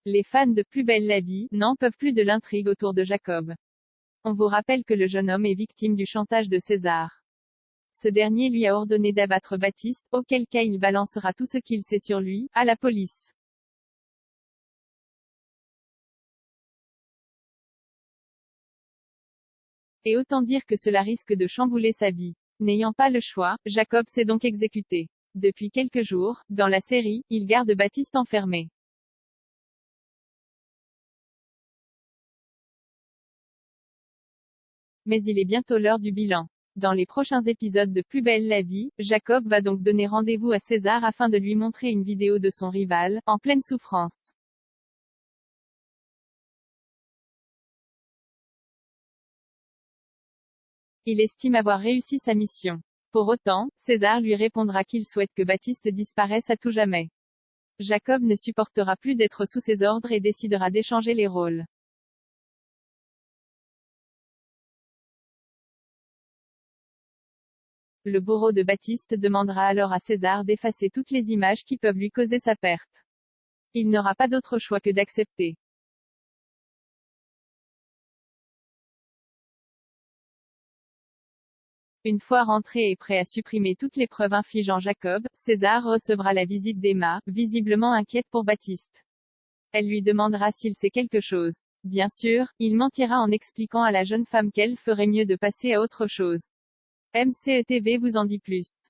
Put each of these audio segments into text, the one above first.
Les fans de Plus belle la vie n'en peuvent plus de l'intrigue autour de Jacob. On vous rappelle que le jeune homme est victime du chantage de César. Ce dernier lui a ordonné d'abattre Baptiste, auquel cas il balancera tout ce qu'il sait sur lui, à la police. Et autant dire que cela risque de chambouler sa vie. N'ayant pas le choix, Jacob s'est donc exécuté. Depuis quelques jours, dans la série, il garde Baptiste enfermé. Mais il est bientôt l'heure du bilan. Dans les prochains épisodes de Plus belle la vie, Jacob va donc donner rendez-vous à César afin de lui montrer une vidéo de son rival, en pleine souffrance. Il estime avoir réussi sa mission. Pour autant, César lui répondra qu'il souhaite que Baptiste disparaisse à tout jamais. Jacob ne supportera plus d'être sous ses ordres et décidera d'échanger les rôles. Le bourreau de Baptiste demandera alors à César d'effacer toutes les images qui peuvent lui causer sa perte. Il n'aura pas d'autre choix que d'accepter. Une fois rentré et prêt à supprimer toutes les preuves infligeant Jacob, César recevra la visite d'Emma, visiblement inquiète pour Baptiste. Elle lui demandera s'il sait quelque chose. Bien sûr, il mentira en expliquant à la jeune femme qu'elle ferait mieux de passer à autre chose. MCETV vous en dit plus.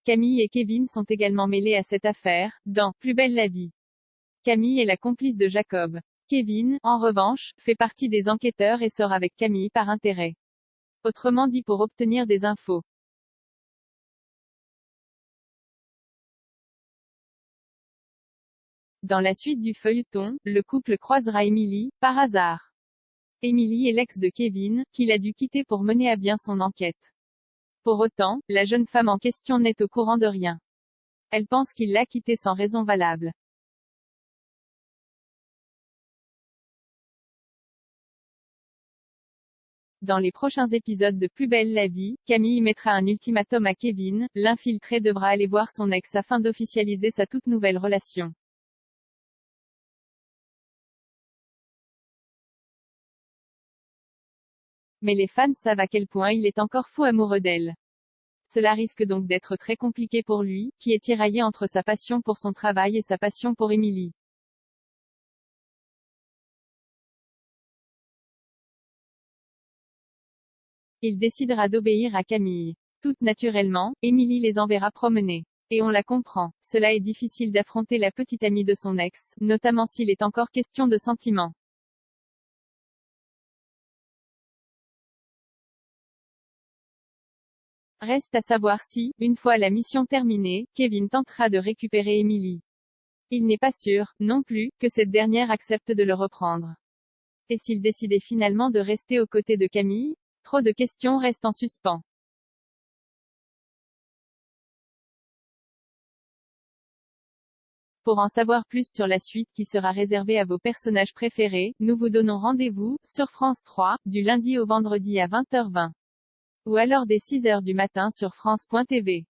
Camille et Kevin sont également mêlés à cette affaire, dans Plus belle la vie. Camille est la complice de Jacob. Kevin, en revanche, fait partie des enquêteurs et sort avec Camille par intérêt. Autrement dit pour obtenir des infos. Dans la suite du feuilleton, le couple croisera Emily, par hasard. Emily est l'ex de Kevin, qu'il a dû quitter pour mener à bien son enquête. Pour autant, la jeune femme en question n'est au courant de rien. Elle pense qu'il l'a quitté sans raison valable. Dans les prochains épisodes de Plus belle la vie, Camille mettra un ultimatum à Kevin, l'infiltré devra aller voir son ex afin d'officialiser sa toute nouvelle relation. Mais les fans savent à quel point il est encore fou amoureux d'elle. Cela risque donc d'être très compliqué pour lui, qui est tiraillé entre sa passion pour son travail et sa passion pour Emily. Il décidera d'obéir à Camille. Toute naturellement, Emily les enverra promener. Et on la comprend. Cela est difficile d'affronter la petite amie de son ex, notamment s'il est encore question de sentiments. Reste à savoir si, une fois la mission terminée, Kevin tentera de récupérer Emily. Il n'est pas sûr, non plus, que cette dernière accepte de le reprendre. Et s'il décidait finalement de rester aux côtés de Camille? Trop de questions restent en suspens. Pour en savoir plus sur la suite qui sera réservée à vos personnages préférés, nous vous donnons rendez-vous, sur France 3, du lundi au vendredi à 20h20. Ou alors dès 6h du matin sur France.tv.